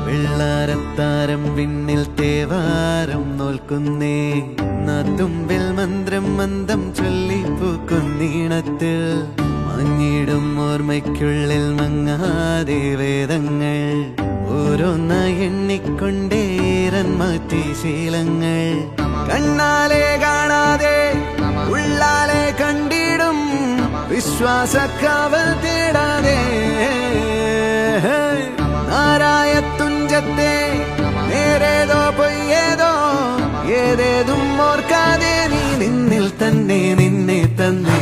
വെള്ളാരത്താരം വിണ്ണിൽ തേവാരം നോൽക്കുന്നേ നാത്തുമ്പിൽ മന്ത്രം മന്ദം ചൊല്ലിപ്പൂക്കുന്നീണത്തിൽ മങ്ങിടും ഓർമ്മയ്ക്കുള്ളിൽ മങ്ങാതെ വേദങ്ങൾ ഓരോന്നായി എണ്ണിക്കൊണ്ടേരൻ മാറ്റി ശീലങ്ങൾ കണ്ണാലെ കാണാതെ ഉള്ളാലെ കണ്ടിടും വിശ്വാസക്കാവൽ തേടാതെ നാരായ തുഞ്ചത്തെ നേരേതോ പൊയ്യേതോ ഏതേതും ഓർക്കാതെ നീ നിന്നിൽ തന്നെ നിന്നെ തന്നെ